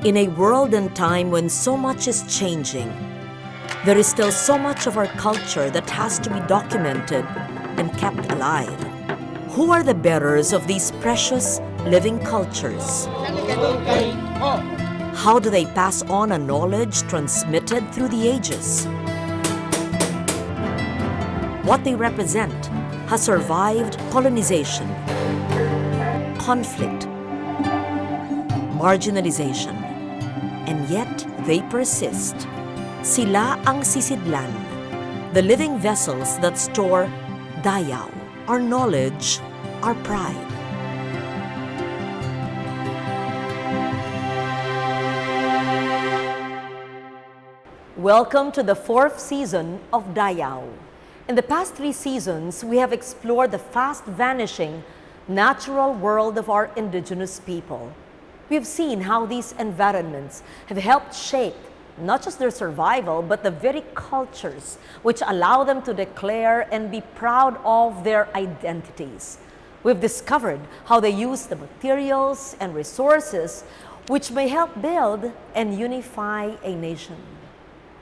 In a world and time when so much is changing, there is still so much of our culture that has to be documented and kept alive. Who are the bearers of these precious living cultures? How do they pass on a knowledge transmitted through the ages? What they represent has survived colonization, conflict, marginalization, and yet they persist. Sila ang sisidlan, the living vessels that store dayaw, our knowledge, our pride. Welcome to the 4th season of Dayaw. In the past 3 seasons, we have explored the fast-vanishing natural world of our indigenous people. We've seen how these environments have helped shape not just their survival, but the very cultures which allow them to declare and be proud of their identities. We've discovered how they use the materials and resources which may help build and unify a nation.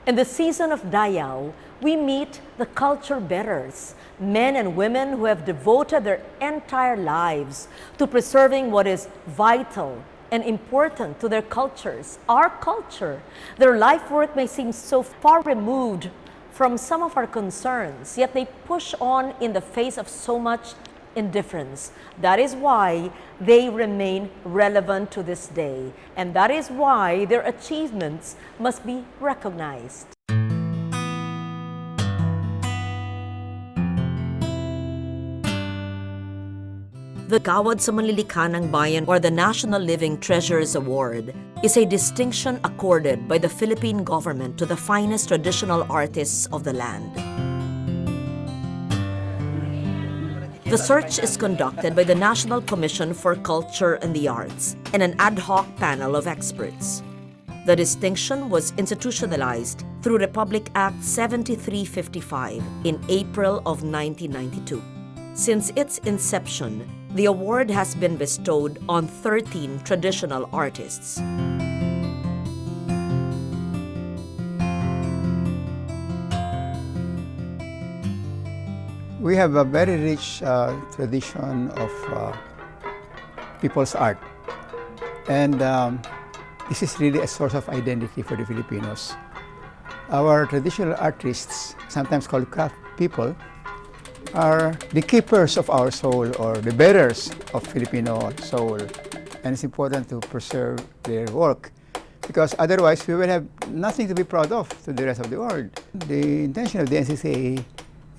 In the season of Dayaw, we meet the culture bearers, men and women who have devoted their entire lives to preserving what is vital and important to their cultures, our culture. Their life work may seem so far removed from some of our concerns, yet they push on in the face of so much indifference. That is why they remain relevant to this day, and that is why their achievements must be recognized. The Kawad sa Manlilikha ng Bayan, or the National Living Treasures Award, is a distinction accorded by the Philippine government to the finest traditional artists of the land. The search is conducted by the National Commission for Culture and the Arts and an ad hoc panel of experts. The distinction was institutionalized through Republic Act 7355 in April of 1992. Since its inception, the award has been bestowed on 13 traditional artists. We have a very rich tradition of people's art, and this is really a source of identity for the Filipinos. Our traditional artists, sometimes called craft people, are the keepers of our soul, or the bearers of Filipino soul, and it's important to preserve their work, because otherwise we will have nothing to be proud of to the rest of the world. The intention of the NCCA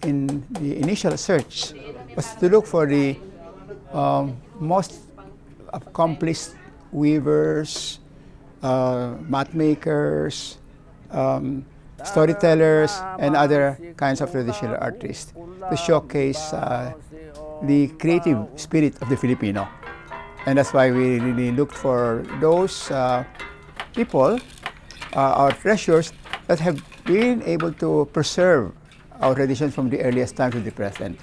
in the initial search was to look for the most accomplished weavers, mat makers, storytellers, and other kinds of traditional artists to showcase the creative spirit of the Filipino. And that's why we really looked for those people, our treasures, that have been able to preserve our traditions from the earliest time to the present,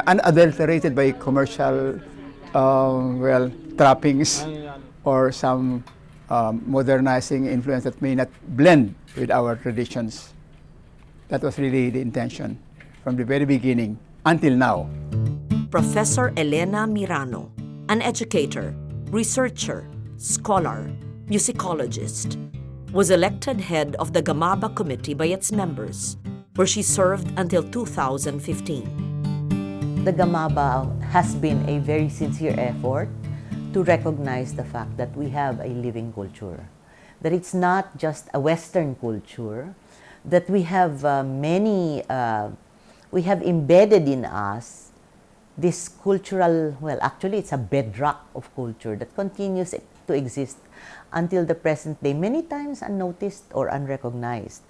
unadulterated by commercial trappings or some modernizing influence that may not blend with our traditions. That was really the intention from the very beginning until now. Professor Elena Mirano, an educator, researcher, scholar, musicologist, was elected head of the Gamaba Committee by its members, where she served until 2015. The Gamaba has been a very sincere effort to recognize the fact that we have a living culture, that it's not just a Western culture, that we have we have embedded in us this cultural, well, actually it's a bedrock of culture that continues to exist until the present day, many times unnoticed or unrecognized.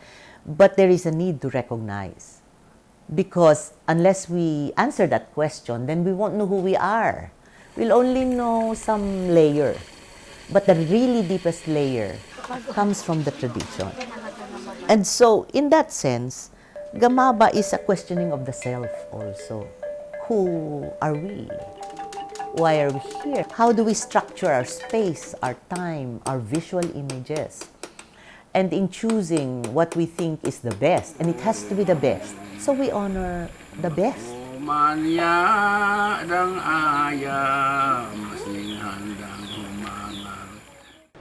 But there is a need to recognize, because unless we answer that question, then we won't know who we are. We'll only know some layer, but the really deepest layer comes from the tradition. And so, in that sense, Gamaba is a questioning of the self also. Who are we? Why are we here? How do we structure our space, our time, our visual images? And in choosing what we think is the best, and it has to be the best, so we honor the best.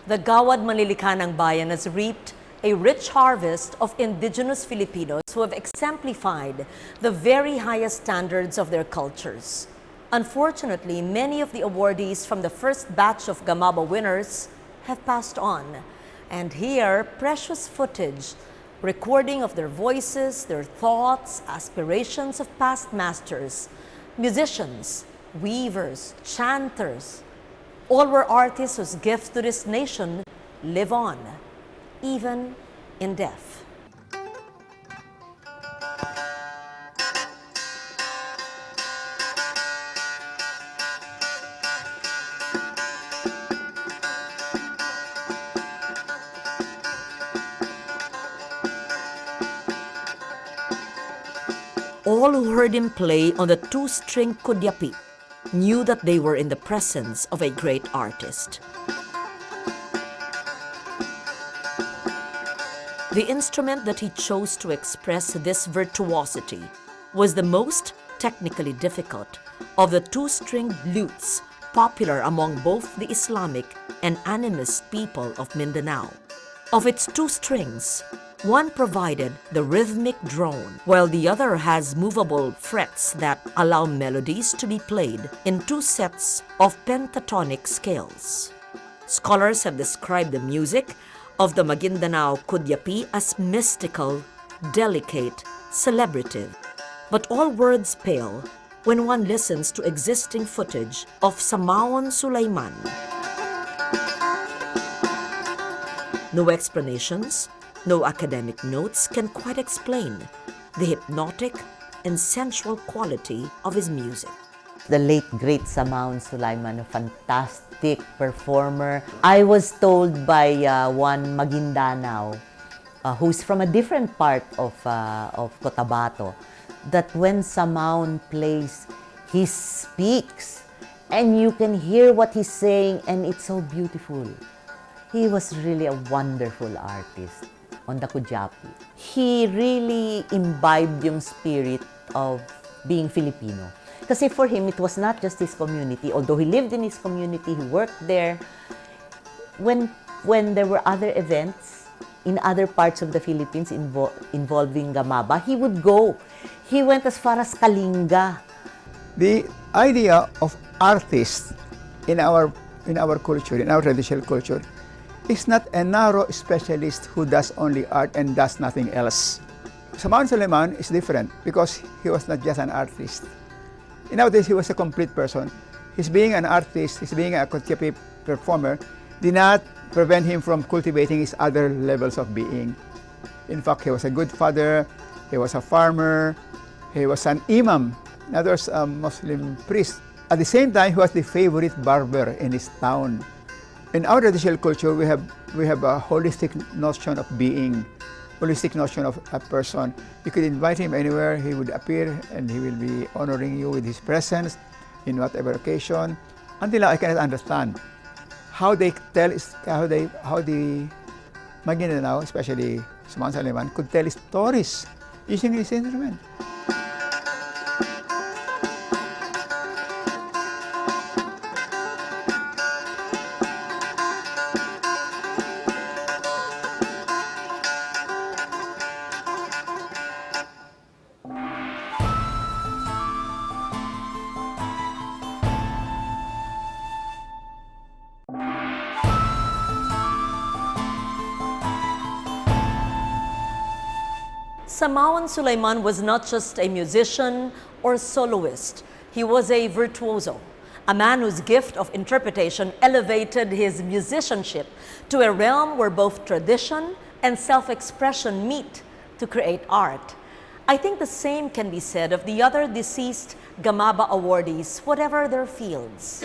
The Gawad Manlilikhanang Bayan has reaped a rich harvest of indigenous Filipinos who have exemplified the very highest standards of their cultures. Unfortunately, many of the awardees from the first batch of Gamaba winners have passed on. And here, precious footage, recording of their voices, their thoughts, aspirations of past masters, musicians, weavers, chanters, all were artists whose gifts to this nation live on, even in death. All who heard him play on the two-string kudyapi knew that they were in the presence of a great artist. The instrument that he chose to express this virtuosity was the most technically difficult of the two-stringed lutes popular among both the Islamic and animist people of Mindanao. Of its two strings, one provided the rhythmic drone, while the other has movable frets that allow melodies to be played in two sets of pentatonic scales. Scholars have described the music of the Maguindanao Kudyapi as mystical, delicate, celebrative. But all words pale when one listens to existing footage of Samantha Lyman. No explanations, no academic notes can quite explain the hypnotic and sensual quality of his music. The late, great Samantha Lyman, a fantastic performer. I was told by one Maguindanao, who's from a different part of Cotabato, that when Samantha plays, he speaks and you can hear what he's saying and it's so beautiful. He was really a wonderful artist on the Kudyapi. He really imbibed yung spirit of being Filipino. Kasi for him, it was not just his community. Although he lived in his community, he worked there. When there were other events in other parts of the Philippines involving Gamaba, he would go. He went as far as Kalinga. The idea of artist in our culture, in our traditional culture, is not a narrow specialist who does only art and does nothing else. Samantha Lyman is different because he was not just an artist. Nowadays, he was a complete person. His being an artist, his being a Kudyapi performer, did not prevent him from cultivating his other levels of being. In fact, he was a good father, he was a farmer, he was an imam, in other words, a Muslim priest. At the same time, he was the favorite barber in his town. In our traditional culture, we have a holistic notion of being, holistic notion of a person. You could invite him anywhere, he would appear and he will be honoring you with his presence in whatever occasion. Until now, I cannot understand how the Maguindanao, especially Samantha Lyman, could tell stories using this instrument. Samantha Lyman was not just a musician or soloist. He was a virtuoso, a man whose gift of interpretation elevated his musicianship to a realm where both tradition and self-expression meet to create art. I think the same can be said of the other deceased Gamaba awardees, whatever their fields.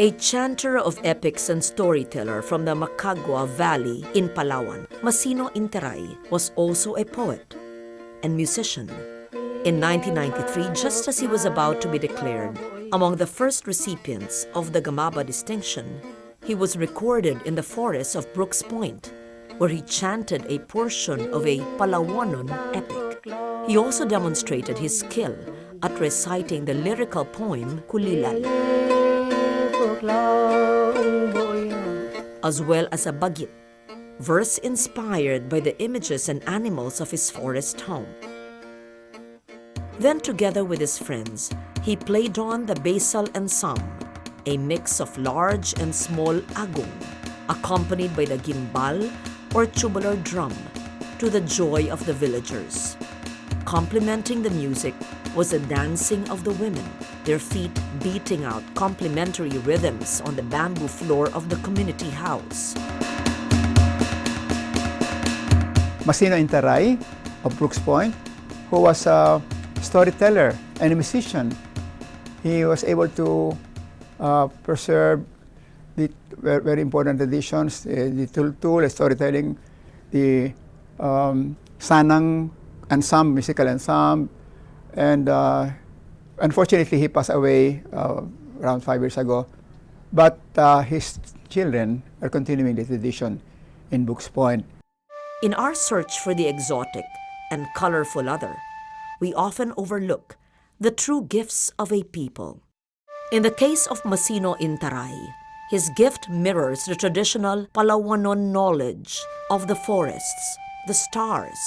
A chanter of epics and storyteller from the Macagua Valley in Palawan, Masino Interay was also a poet and musician. In 1993, just as he was about to be declared among the first recipients of the Gamaba distinction, he was recorded in the forests of Brooks Point, where he chanted a portion of a Palawanon epic. He also demonstrated his skill at reciting the lyrical poem Kulilal, as well as a bagit, verse inspired by the images and animals of his forest home. Then, together with his friends, he played on the basal ensemble, a mix of large and small agong, accompanied by the gimbal or tubular drum, to the joy of the villagers. Complementing the music was the dancing of the women, their feet beating out complementary rhythms on the bamboo floor of the community house. Masino Interay of Brooks Point, who was a storyteller and a musician. He was able to preserve the very important traditions, the tultul, storytelling, the sanang ensemble, musical ensemble, and unfortunately he passed away around 5 years ago. But his children are continuing the tradition in Brooks Point. In our search for the exotic and colorful other, we often overlook the true gifts of a people. In the case of Masino Interay, his gift mirrors the traditional Palawanon knowledge of the forests, the stars,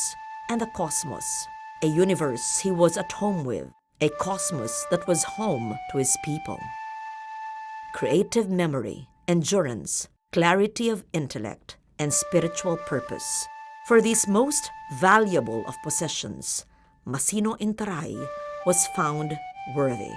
and the cosmos, a universe he was at home with, a cosmos that was home to his people. Creative memory, endurance, clarity of intellect, and spiritual purpose. For these most valuable of possessions, Masino Interay was found worthy.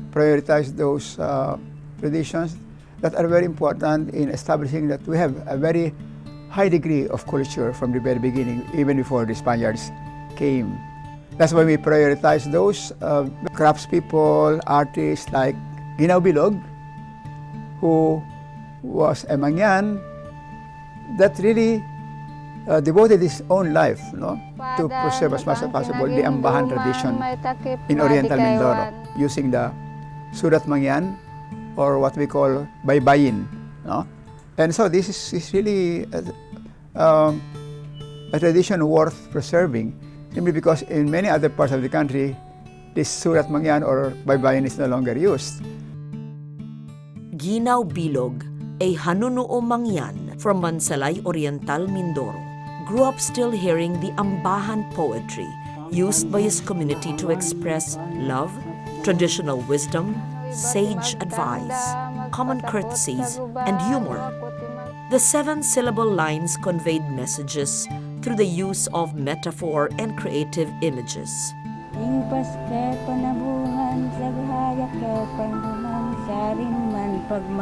Prioritize those traditions that are very important in establishing that we have a very high degree of culture from the very beginning, even before the Spaniards came. That's why we prioritize those craftspeople, artists like Ginao Bilog, who was a Mangyan that really devoted his own life, to preserve as much as possible the Ambahan tradition in Oriental Mindoro, using the Surat Mangyan, or what we call Baybayin. And so this is really a tradition worth preserving, simply because in many other parts of the country, this Surat Mangyan or Baybayin is no longer used. Ginao Bilog, a Hanunuo Mangyan from Mansalay, Oriental Mindoro, grew up still hearing the Ambahan poetry used by his community to express love, traditional wisdom, sage advice, common courtesies, and humor. The 7-syllable lines conveyed messages through the use of metaphor and creative images.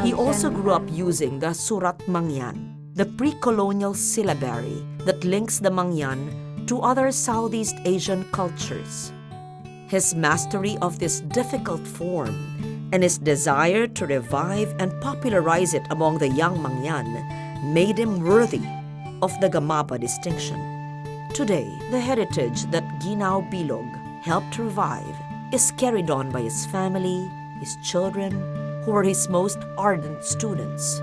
He also grew up using the Surat Mangyan, the pre-colonial syllabary that links the Mangyan to other Southeast Asian cultures. His mastery of this difficult form and his desire to revive and popularize it among the young Mangyan made him worthy of the Gamaba distinction. Today, the heritage that Ginao Bilog helped revive is carried on by his family, his children, who were his most ardent students.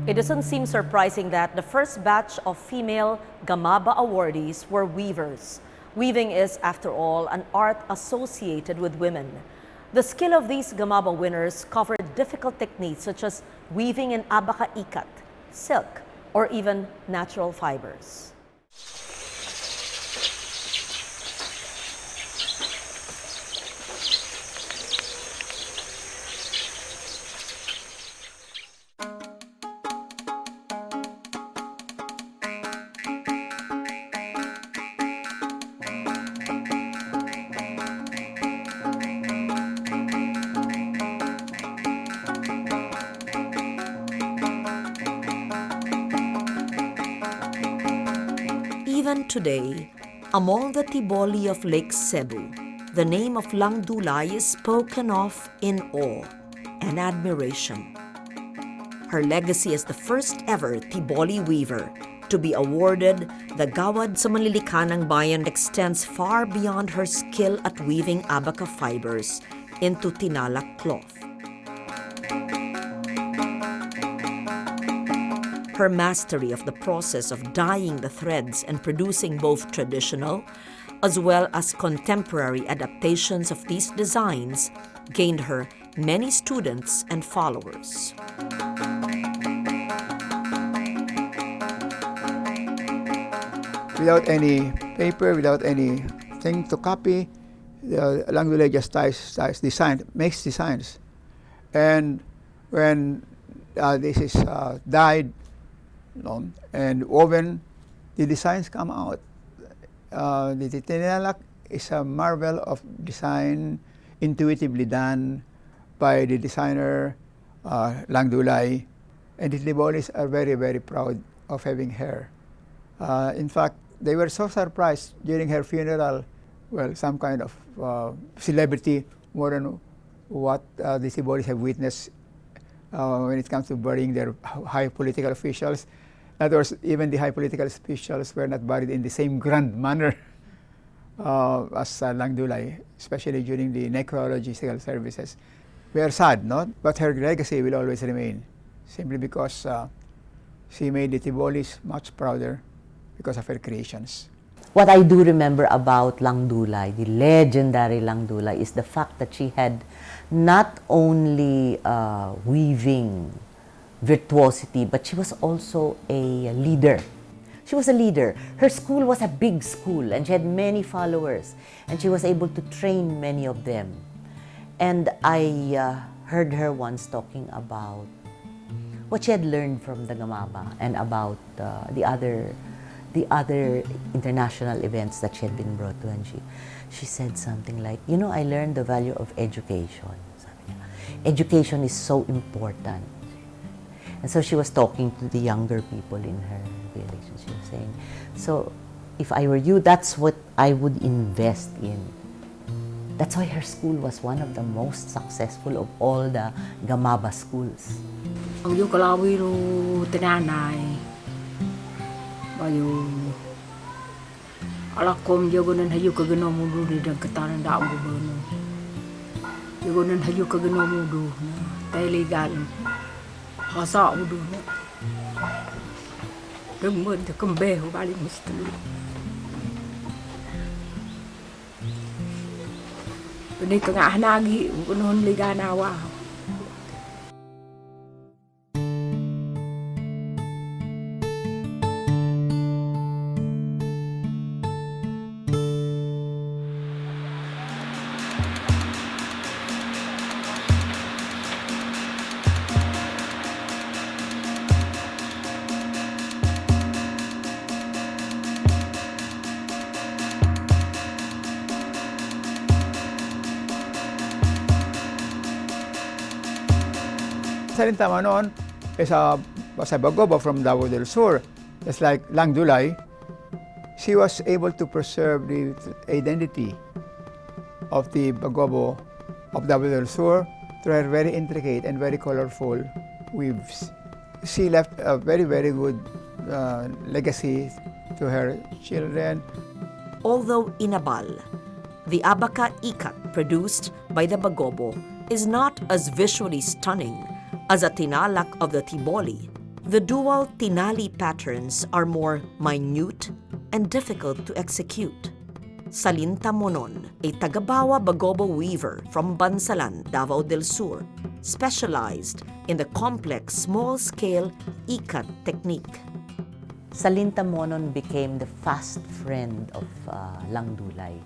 It doesn't seem surprising that the first batch of female Gamaba awardees were weavers. Weaving is, after all, an art associated with women. The skill of these gamaba winners covered difficult techniques such as weaving in abaca ikat, silk, or even natural fibers. Even today, among the Tiboli of Lake Cebu, the name of Langdulay is spoken of in awe and admiration. Her legacy as the first ever Tiboli weaver to be awarded the Gawad sa Manlilikanang Bayan extends far beyond her skill at weaving abaca fibers into tinalak cloth. Her mastery of the process of dyeing the threads and producing both traditional as well as contemporary adaptations of these designs gained her many students and followers. Without any paper, without anything to copy, Langdulay just makes designs. And when this is dyed, and woven, the designs come out. The tinalak is a marvel of design, intuitively done by the designer Langdulay, and the Tibolis are very, very proud of having her. In fact, they were so surprised during her funeral. Well, some kind of celebrity more than what the Tibolis have witnessed when it comes to burying their high political officials. In other words, even the high political officials were not buried in the same grand manner as Langdulay, especially during the necrological services. We are sad, not? But her legacy will always remain, simply because she made the Tibolis much prouder because of her creations. What I do remember about Langdulay, the legendary Langdulay, is the fact that she had not only weaving virtuosity, but she was also a leader. She was a leader. Her school was a big school, and she had many followers, and she was able to train many of them. And I heard her once talking about what she had learned from the Gamaba and about the other international events that she had been brought to, and she said something like, you know, I learned the value of education. Sabi niya, education is so important. And so she was talking to the younger people in her village, and she was saying, so if I were you, that's what I would invest in. That's why her school was one of the most successful of all the Gamaba schools. Ang yu kalawi ro tinanay, bayu alakom yogonan hayu kagano mudu ni dag katanan da goberno. Yogonan hayu kagano mudu na legal. Kasa mudu na. Demon de kembe ho bali mesti. Ini kengah nagi unon liga nawa. Salintama noon was a Bagobo from Davao del Sur. Just like Langdulay, she was able to preserve the identity of the Bagobo of Davao del Sur through her very intricate and very colorful weaves. She left a very, very good legacy to her children. Although inabal, the abaca ikat produced by the Bagobo is not as visually stunning as a tinalak of the Tiboli. The dual tinali patterns are more minute and difficult to execute. Salinta Monon, a Tagabawa Bagobo weaver from Bansalan, Davao del Sur, specialized in the complex small-scale ikat technique. Salinta Monon became the fast friend of Langdulay.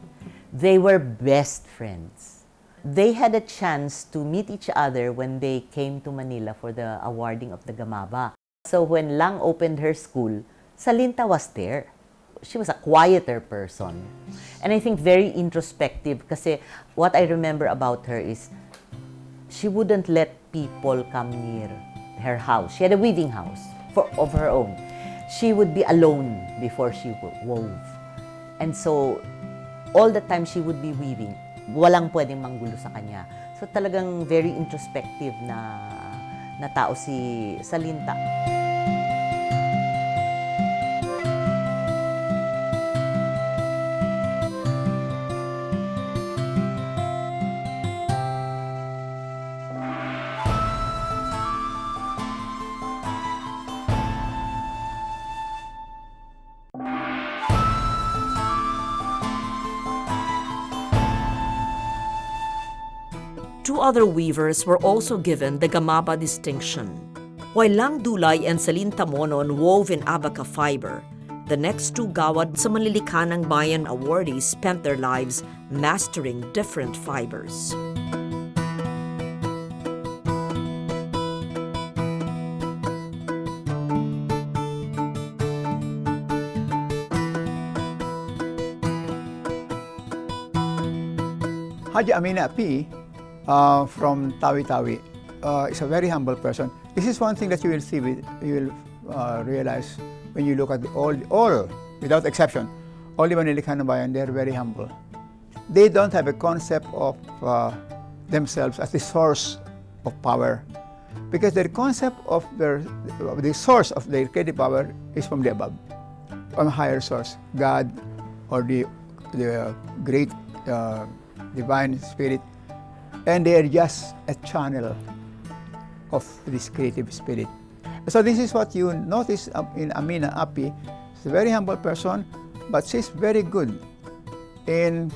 They were best friends. They had a chance to meet each other when they came to Manila for the awarding of the Gamaba. So when Lang opened her school, Salinta was there. She was a quieter person. And I think very introspective kasi what I remember about her is she wouldn't let people come near her house. She had a weaving house of her own. She would be alone before she wove. And so all the time she would be weaving. Walang pwedeng manggulo sa kanya. So talagang very introspective na tao si Salinta. Two other weavers were also given the Gamaba distinction. While Langdulay and Salinta Monon wove in abaca fiber, the next two Gawad sa Manlilikanang Bayan awardees spent their lives mastering different fibers. Haji Amina Api from Tawi-Tawi is a very humble person. This is one thing that you will see, you will realize when you look at all, without exception, all the Manlilikanang Bayan, they are very humble. They don't have a concept of themselves as the source of power, because their concept of the source of their creative power is from the above, from a higher source, God or the great divine spirit. And they are just a channel of this creative spirit. So this is what you notice in Amina Api. She's a very humble person, but she's very good in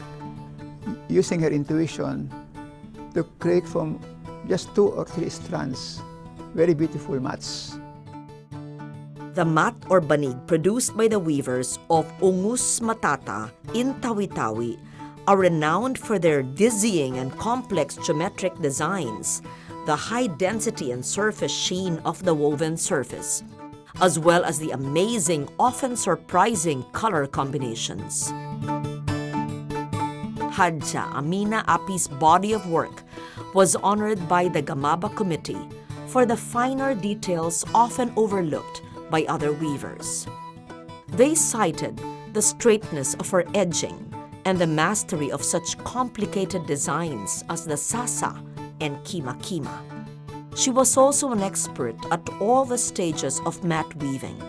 using her intuition to create from just 2 or 3 strands very beautiful mats. The mat or banig produced by the weavers of Ungus Matata in Tawi-Tawi are renowned for their dizzying and complex geometric designs, the high density and surface sheen of the woven surface, as well as the amazing, often surprising color combinations. Hadja Amina Api's body of work was honored by the Gamaba Committee for the finer details often overlooked by other weavers. They cited the straightness of her edging and the mastery of such complicated designs as the sasa and kima-kima. She was also an expert at all the stages of mat weaving,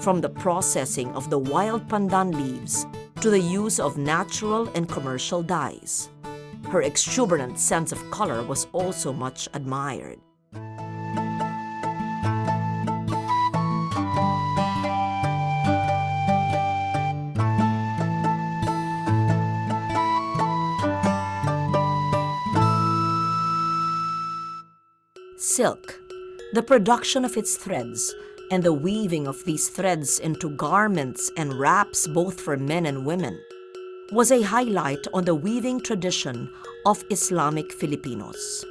from the processing of the wild pandan leaves to the use of natural and commercial dyes. Her exuberant sense of color was also much admired. Silk, the production of its threads, and the weaving of these threads into garments and wraps both for men and women, was a highlight on the weaving tradition of Islamic Filipinos.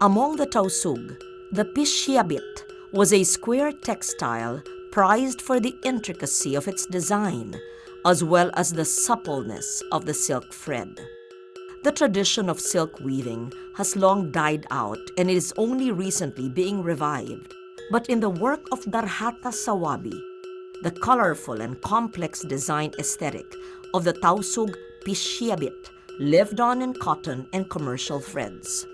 Among the tausug, the pishiabit was a square textile prized for the intricacy of its design, as well as the suppleness of the silk thread. The tradition of silk weaving has long died out and it is only recently being revived. But in the work of Darhata Sawabi, the colorful and complex design aesthetic of the tausug pishiabit lived on in cotton and commercial threads.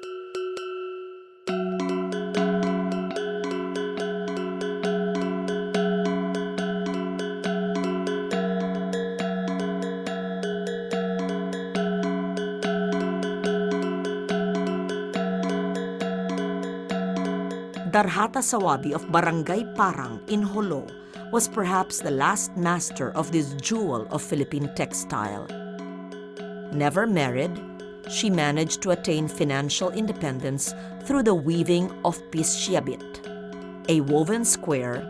Darhata Sawabi of Barangay Parang in Jolo was perhaps the last master of this jewel of Philippine textile. Never married, she managed to attain financial independence through the weaving of pisciabit, a woven square,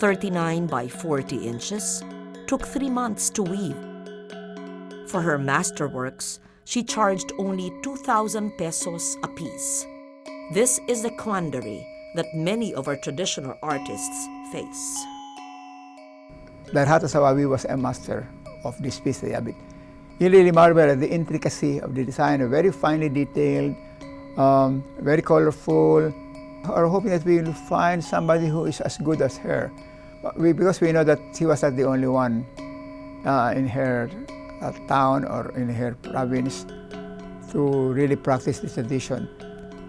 39 by 40 inches, took 3 months to weave. For her masterworks, she charged only 2,000 pesos apiece. This is the quandary that many of our traditional artists face. Darhata Sawawi was a master of this piece of habit. You really marvel at the intricacy of the design, very finely detailed, very colorful. We're hoping that we will find somebody who is as good as her. Because we know that she was not the only one in her town or in her province to really practice this tradition.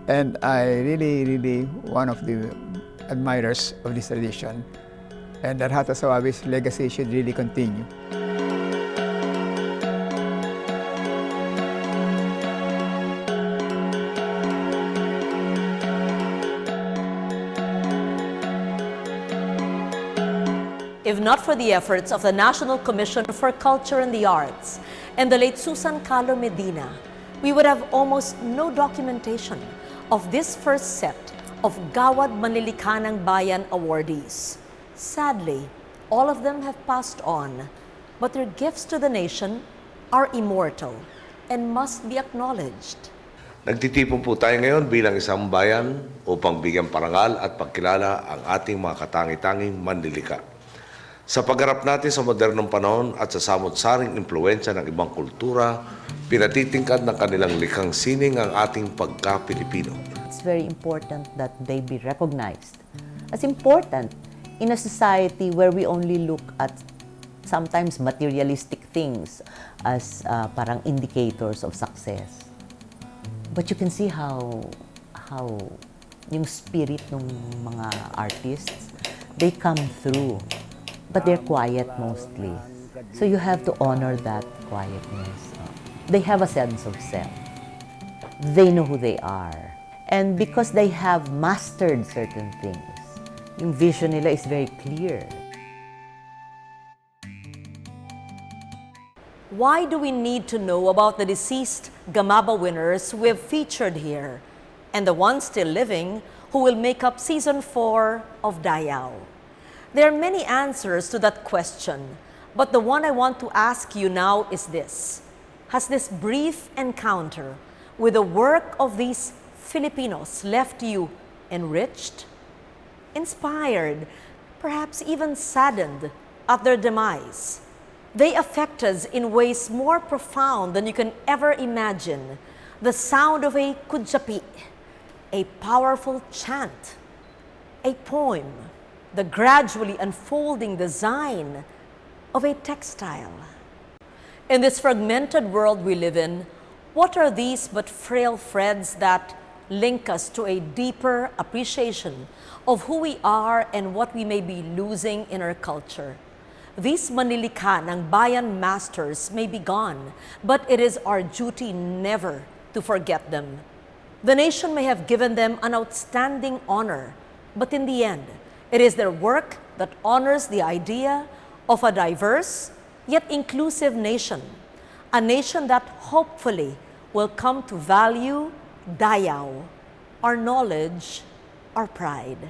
And I really one of the admirers of this tradition. And Darhata Sawawi's legacy should really continue. If not for the efforts of the National Commission for Culture and the Arts and the late Susan Calo Medina, we would have almost no documentation of this first set of Gawad Manlilikha ng Bayan awardees. Sadly, all of them have passed on, but their gifts to the nation are immortal and must be acknowledged. Nagtitipon po tayo ngayon bilang isang bayan upang bigyan parangal at pagkilala ang ating mga katangi-tanging manlilikha. Sa pagharap natin sa modernong panahon at sa samot-saring impluwensya ng ibang kultura, pinatitingkad ng kanilang likhang sining ang ating pagka-Pilipino. It's very important that they be recognized as important in a society where we only look at sometimes materialistic things as parang indicators of success. But you can see how yung spirit ng mga artists, they come through. But they're quiet mostly. So you have to honor that quietness. They have a sense of self. They know who they are. And because they have mastered certain things, yung vision nila is very clear. Why do we need to know about the deceased Gamaba winners we have featured here and the ones still living who will make up Season 4 of Dayao? There are many answers to that question, but the one I want to ask you now is this. Has this brief encounter with the work of these Filipinos left you enriched, inspired, perhaps even saddened at their demise? They affect us in ways more profound than you can ever imagine. The sound of a kudyapi, a powerful chant, a poem, the gradually unfolding design of a textile. In this fragmented world we live in, what are these but frail threads that link us to a deeper appreciation of who we are and what we may be losing in our culture? These manlilikha ng bayan masters may be gone, but it is our duty never to forget them. The nation may have given them an outstanding honor, but in the end, it is their work that honors the idea of a diverse yet inclusive nation, a nation that hopefully will come to value Dayao, our knowledge, our pride.